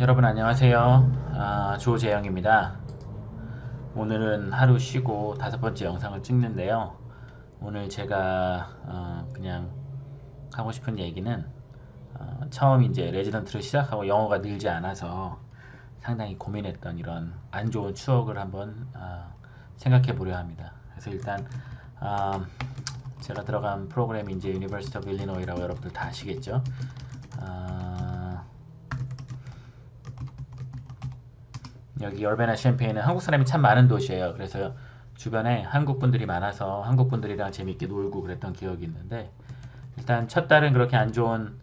여러분 안녕하세요. 조재영입니다. 오늘은 하루 쉬고 다섯 번째 영상을 찍는데요. 오늘 제가 그냥 하고 싶은 얘기는 처음 이제 레지던트를 시작하고 영어가 늘지 않아서 상당히 고민했던 이런 안 좋은 추억을 한번 생각해 보려 합니다. 그래서 일단 제가 들어간 프로그램이 이제 유니버시티 오브 일리노이라고 여러분들 다 아시겠죠? 여기 얼베나 샴페인은 한국 사람이 참 많은 도시예요. 그래서 주변에 한국 분들이 많아서 한국 분들이랑 재밌게 놀고 그랬던 기억이 있는데, 일단 첫 달은 그렇게 안 좋은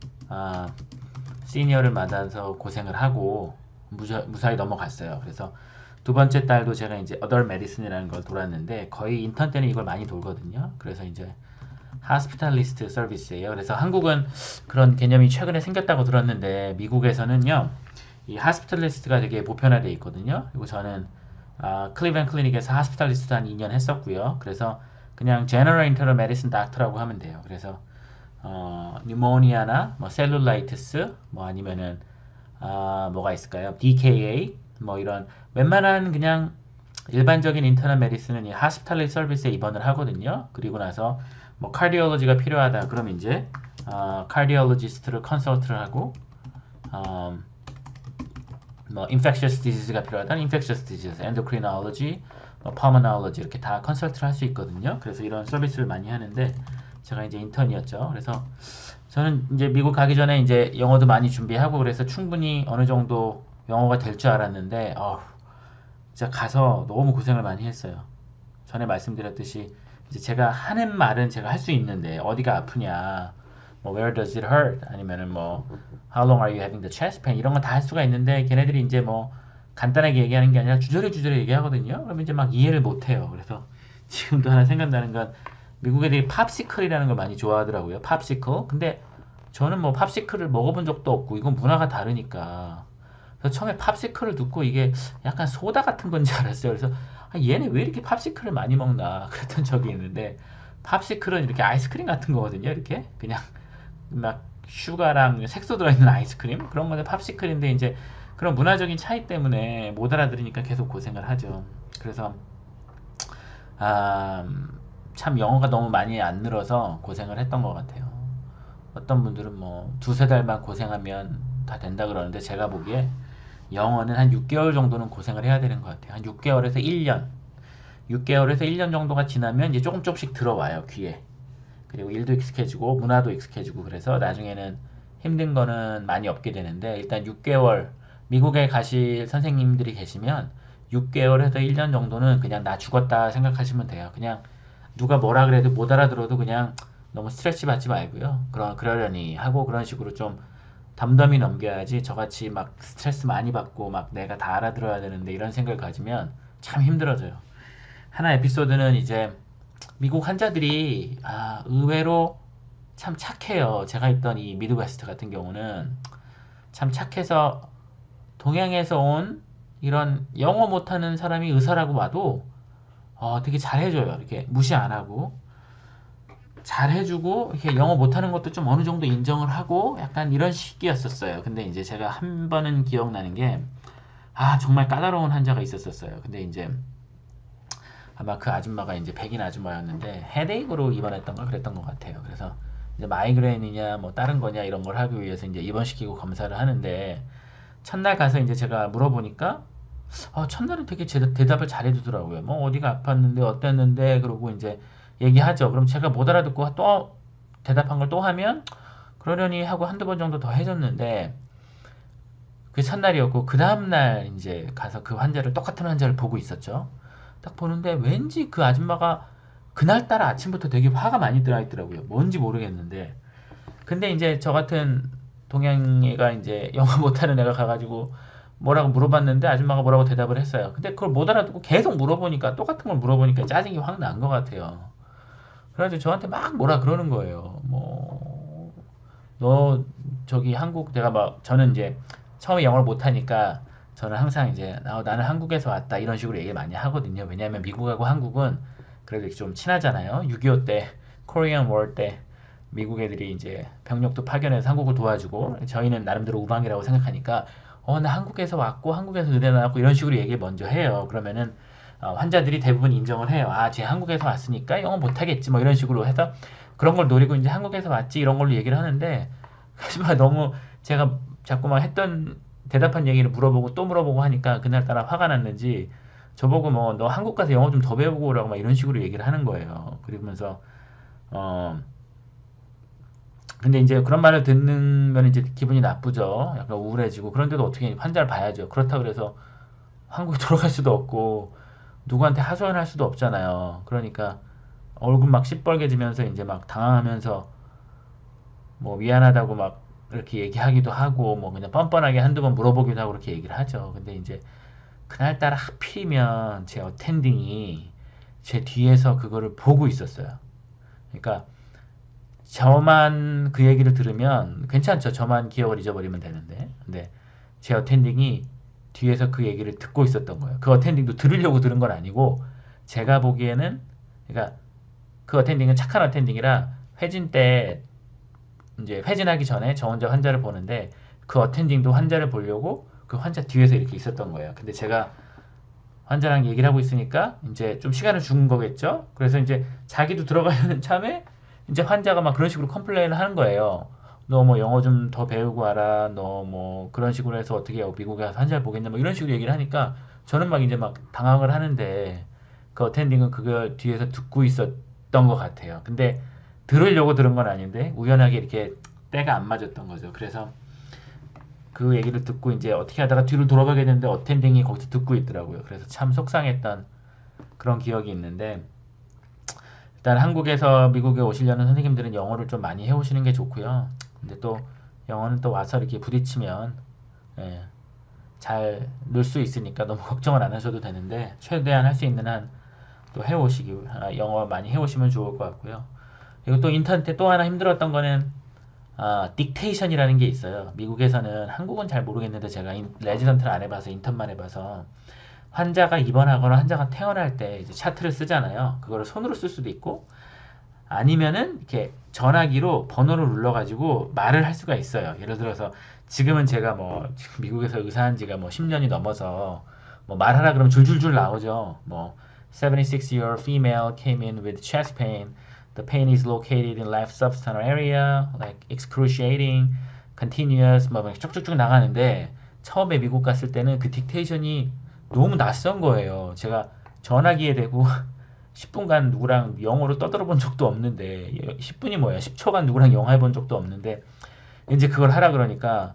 시니어를 만나서 고생을 하고 무사히 넘어갔어요. 그래서 두 번째 달도 제가 이제 어덜 메디슨이라는 걸 돌았는데, 거의 인턴 때는 이걸 많이 돌거든요. 그래서 이제 하스피탈리스트 서비스예요. 그래서 한국은 그런 개념이 최근에 생겼다고 들었는데, 미국에서는요 이 하스피탈리스트가 되게 보편화되어 있거든요. 그리고 저는 클리브랜드 클리닉에서 하스피탈리스트 한 2년 했었고요. 그래서 그냥 General Internal Medicine Doctor라고 하면 돼요. 그래서 뉴모니아나 뭐 셀룰라이티스 뭐 아니면은 뭐가 있을까요? DKA 뭐 이런 웬만한 그냥 일반적인 인터널 메디슨은 이 하스피탈리 서비스에 입원을 하거든요. 그리고 나서 뭐 카디올로지가 필요하다 그러면 이제 카디올로지스트를 컨설트를 하고 뭐 infectious disease가 필요하다면 infectious disease, endocrinology, 뭐 pulmonology 이렇게 다 컨설트를 할 수 있거든요. 그래서 이런 서비스를 많이 하는데 제가 이제 인턴이었죠. 그래서 저는 이제 미국 가기 전에 이제 영어도 많이 준비하고 그래서 충분히 어느 정도 영어가 될 줄 알았는데 진짜 가서 너무 고생을 많이 했어요. 전에 말씀드렸듯이 이제 제가 하는 말은 제가 할 수 있는데 어디가 아프냐, 뭐 where does it hurt 아니면은 뭐 how long are you having the chest pain 이런 건 다 할 수가 있는데 걔네들이 이제 뭐 간단하게 얘기하는 게 아니라 주저리 얘기하거든요. 그러면 이제 막 이해를 못 해요. 그래서 지금도 하나 생각나는 건 미국 애들이 팝시클이라는 걸 많이 좋아하더라고요. 팝시클. 근데 저는 뭐 팝시클을 먹어본 적도 없고 이건 문화가 다르니까. 그래서 처음에 팝시클을 듣고 이게 약간 소다 같은 건지 알았어요. 그래서 얘네 왜 이렇게 팝시클을 많이 먹나 그랬던 적이 있는데, 팝시클은 이렇게 아이스크림 같은 거거든요. 이렇게 그냥 막 슈가랑 색소 들어있는 아이스크림 그런 건데 팝시클인데, 이제 그런 문화적인 차이 때문에 못 알아들으니까 계속 고생을 하죠. 그래서 아, 참 영어가 너무 많이 안 늘어서 고생을 했던 것 같아요. 어떤 분들은 뭐 두세 달만 고생하면 다 된다 그러는데, 제가 보기에 영어는 한 6개월 정도는 고생을 해야 되는 것 같아요. 한 6개월에서 1년. 6개월에서 1년 정도가 지나면 이제 조금 조금씩 들어와요, 귀에. 그리고 일도 익숙해지고 문화도 익숙해지고 그래서 나중에는 힘든 거는 많이 없게 되는데, 일단 6개월 미국에 가실 선생님들이 계시면 6개월에서 1년 정도는 그냥 나 죽었다 생각하시면 돼요. 그냥 누가 뭐라 그래도 못 알아들어도 그냥 너무 스트레스 받지 말고요. 그러려니 하고 그런 식으로 좀 담담히 넘겨야지, 저같이 막 스트레스 많이 받고 막 내가 다 알아들어야 되는데 이런 생각을 가지면 참 힘들어져요. 하나 에피소드는 이제 미국 환자들이 의외로 참 착해요. 제가 있던 이 미드웨스트 같은 경우는 참 착해서 동양에서 온 이런 영어 못하는 사람이 의사라고 와도 되게 잘해줘요. 이렇게 무시 안 하고 잘해주고, 이렇게 영어 못하는 것도 좀 어느 정도 인정을 하고 약간 이런 식이었었어요. 근데 이제 제가 한 번은 기억나는 게, 정말 까다로운 환자가 있었어요. 근데 이제 아마 그 아줌마가 이제 백인 아줌마였는데 헤데익으로 입원했던가 그랬던 것 같아요. 그래서 이제 마이그레인이냐 뭐 다른 거냐 이런 걸 하기 위해서 이제 입원시키고 검사를 하는데, 첫날 가서 이제 제가 물어보니까 첫날은 되게 대답을 잘해주더라고요. 뭐 어디가 아팠는데 어땠는데 그러고 이제 얘기하죠. 그럼 제가 못 알아듣고 또 대답한 걸 또 하면 그러려니 하고 한두 번 정도 더 해줬는데, 그게 첫날이었고 그 다음날 이제 가서 그 환자를 똑같은 환자를 보고 있었죠. 딱 보는데 왠지 그 아줌마가 그날따라 아침부터 되게 화가 많이 들어 있더라고요. 뭔지 모르겠는데. 근데 이제 저 같은 동양애가 이제 영어 못하는 애가 가가지고 뭐라고 물어봤는데 아줌마가 뭐라고 대답을 했어요. 근데 그걸 못 알아듣고 계속 물어보니까, 똑같은 걸 물어보니까 짜증이 확 난 것 같아요. 그래가지고 저한테 막 뭐라 그러는 거예요. 뭐, 너 저기 한국, 내가 막 저는 이제 처음에 영어를 못하니까 저는 항상 이제 나는 한국에서 왔다 이런 식으로 얘기 많이 하거든요. 왜냐하면 미국하고 한국은 그래도 좀 친하잖아요. 6.25 때, 코리안 워 때 미국 애들이 이제 병력도 파견해서 한국을 도와주고, 저희는 나름대로 우방이라고 생각하니까 나 한국에서 왔고 한국에서 의대 나왔고 이런 식으로 얘기를 먼저 해요. 그러면은 환자들이 대부분 인정을 해요. 쟤 한국에서 왔으니까 영어 못하겠지 뭐 이런 식으로 해서 그런 걸 노리고 이제 한국에서 왔지 이런 걸로 얘기를 하는데 하지만 너무 제가 자꾸 막 했던 대답한 얘기를 물어보고 또 물어보고 하니까 그날따라 화가 났는지 저보고 뭐 너 한국 가서 영어 좀 더 배우고 오라고 막 이런 식으로 얘기를 하는 거예요. 그러면서 어 근데 이제 그런 말을 듣는 이제 기분이 나쁘죠. 약간 우울해지고 그런데도 어떻게 환자를 봐야죠. 그렇다고 그래서 한국에 돌아갈 수도 없고 누구한테 하소연할 수도 없잖아요. 그러니까 얼굴 막 시뻘개지면서 이제 막 당황하면서 뭐 미안하다고 막 이렇게 얘기하기도 하고 뭐 그냥 뻔뻔하게 한두 번 물어보기도 하고 그렇게 얘기를 하죠. 근데 이제 그날따라 하필이면 제 어텐딩이 제 뒤에서 그거를 보고 있었어요. 그러니까 저만 그 얘기를 들으면 괜찮죠. 저만 기억을 잊어버리면 되는데. 근데 제 어텐딩이 뒤에서 그 얘기를 듣고 있었던 거예요. 그 어텐딩도 들으려고 들은 건 아니고 제가 보기에는 그러니까 그 어텐딩은 착한 어텐딩이라 회진 때 이제 회진하기 전에 저 혼자 환자를 보는데 그 어텐딩도 환자를 보려고 그 환자 뒤에서 이렇게 있었던 거예요. 근데 제가 환자랑 얘기를 하고 있으니까 이제 좀 시간을 준 거겠죠. 그래서 이제 자기도 들어가려는 참에 이제 환자가 막 그런 식으로 컴플레인을 하는 거예요. 너 뭐 영어 좀 더 배우고 와라. 너 뭐 그런 식으로 해서 어떻게 미국에 가서 환자를 보겠냐. 뭐 이런 식으로 얘기를 하니까 저는 막 이제 막 당황을 하는데 그 어텐딩은 그걸 뒤에서 듣고 있었던 것 같아요. 근데 들으려고 들은 건 아닌데 우연하게 이렇게 때가 안 맞았던 거죠. 그래서 그 얘기를 듣고 이제 어떻게 하다가 뒤를 돌아가게 됐는데 어텐딩이 거기서 듣고 있더라고요. 그래서 참 속상했던 그런 기억이 있는데 일단 한국에서 미국에 오시려는 선생님들은 영어를 좀 많이 해오시는 게 좋고요. 근데 또 영어는 또 와서 이렇게 부딪히면 예, 잘 늘 수 있으니까 너무 걱정을 안 하셔도 되는데 최대한 할 수 있는 한 또 해오시기 영어 많이 해오시면 좋을 것 같고요. 그리고 또 인턴 때 또 하나 힘들었던 거는 딕테이션이라는 게 있어요. 미국에서는 한국은 잘 모르겠는데 제가 레지던트를 안 해봐서 인턴만 해봐서 환자가 입원하거나 환자가 퇴원할 때 이제 차트를 쓰잖아요. 그거를 손으로 쓸 수도 있고 아니면은 이렇게 전화기로 번호를 눌러가지고 말을 할 수가 있어요. 예를 들어서 지금은 제가 뭐 지금 미국에서 의사한 지가 뭐 10년이 넘어서 뭐 말하라 그러면 줄줄줄 나오죠. 뭐 76-year female came in with chest pain. The pain is located in left substernal area, like excruciating, continuous, 뭐 쭉쭉쭉 나가는데 처음에 미국 갔을 때는 그 딕테이션이 너무 낯선 거예요. 제가 전화기에 대고 10분간 누구랑 영어로 떠들어 본 적도 없는데 10분이 뭐야? 10초간 누구랑 영화 해본 적도 없는데 이제 그걸 하라 그러니까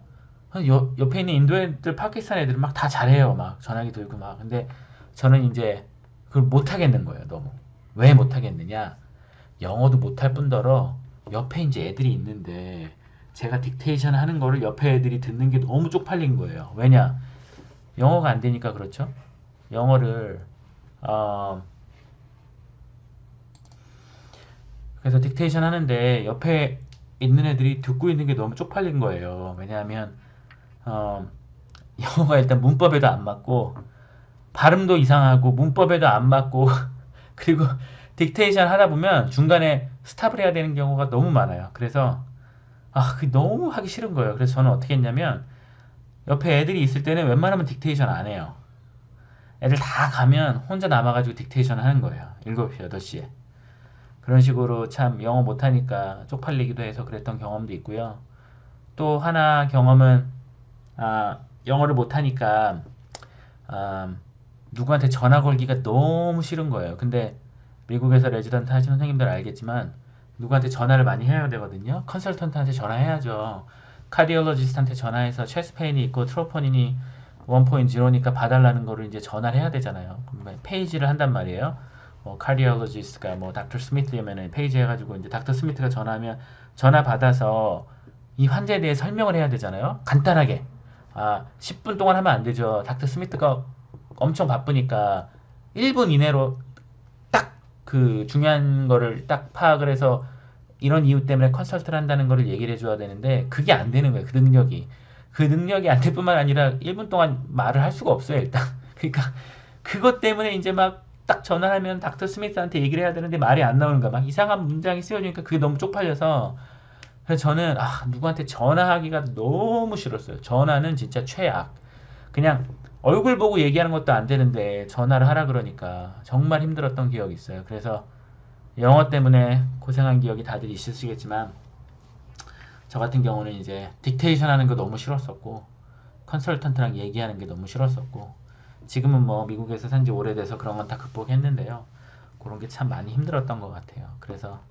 옆에 있는 인도 애들, 파키스탄 애들은 막 다 잘해요. 막 전화기 들고 막. 근데 저는 이제 그걸 못 하겠는 거예요. 너무. 왜 못 하겠느냐? 영어도 못할 뿐더러 옆에 이제 애들이 있는데 제가 딕테이션 하는 거를 옆에 애들이 듣는 게 너무 쪽팔린 거예요. 왜냐? 영어가 안 되니까 그렇죠. 영어를 그래서 딕테이션 하는데 옆에 있는 애들이 듣고 있는 게 너무 쪽팔린 거예요. 왜냐하면 어, 영어가 일단 문법에도 안 맞고 발음도 이상하고 문법에도 안 맞고 그리고 딕테이션 하다 보면 중간에 스탑을 해야 되는 경우가 너무 많아요. 그래서 그게 너무 하기 싫은 거예요. 그래서 저는 어떻게 했냐면 옆에 애들이 있을 때는 웬만하면 딕테이션 안 해요. 애들 다 가면 혼자 남아가지고 딕테이션 하는 거예요. 7시, 8시에. 그런 식으로 참 영어 못하니까 쪽팔리기도 해서 그랬던 경험도 있고요. 또 하나 경험은 영어를 못하니까 누구한테 전화 걸기가 너무 싫은 거예요. 근데 미국에서 레지던트 하시는 선생님들 알겠지만 누구한테 전화를 많이 해야 되거든요. 컨설턴트한테 전화해야죠. 카디올로지스트한테 전화해서 체스트 페인이 있고 트로포닌이 1.0니까 봐달라는 거를 이제 전화를 해야 되잖아요. 페이지를 한단 말이에요. 뭐 카디올로지스트가 뭐 닥터 스미트면은 페이지 해가지고 이제 닥터 스미트가 전화하면 전화 받아서 이 환자에 대해 설명을 해야 되잖아요. 간단하게 10분 동안 하면 안 되죠. 닥터 스미트가 엄청 바쁘니까 1분 이내로 딱 그 중요한 거를 딱 파악을 해서 이런 이유 때문에 컨설트를 한다는 거를 얘기를 해줘야 되는데 그게 안 되는 거예요. 그 능력이 안 될 뿐만 아니라 1분 동안 말을 할 수가 없어요. 일단 그러니까 그것 때문에 이제 막 딱 전화하면 닥터 스미스한테 얘기를 해야 되는데 말이 안 나오는 거야. 막 이상한 문장이 쓰여지니까 그게 너무 쪽팔려서 그래서 저는 누구한테 전화하기가 너무 싫었어요. 전화는 진짜 최악. 그냥 얼굴 보고 얘기하는 것도 안 되는데 전화를 하라 그러니까 정말 힘들었던 기억이 있어요. 그래서 영어 때문에 고생한 기억이 다들 있으시겠지만 저 같은 경우는 이제 딕테이션 하는 거 너무 싫었었고 컨설턴트랑 얘기하는 게 너무 싫었었고 지금은 뭐 미국에서 산지 오래돼서 그런 건 다 극복했는데요. 그런 게 참 많이 힘들었던 것 같아요. 그래서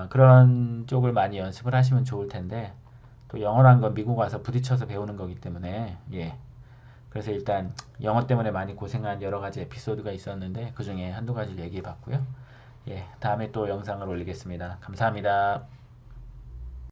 그런 쪽을 많이 연습을 하시면 좋을 텐데 또 영어란 건 미국 와서 부딪혀서 배우는 거기 때문에 예. 그래서 일단 영어 때문에 많이 고생한 여러 가지 에피소드가 있었는데 그 중에 한두 가지를 얘기해 봤고요. 예, 다음에 또 영상을 올리겠습니다. 감사합니다.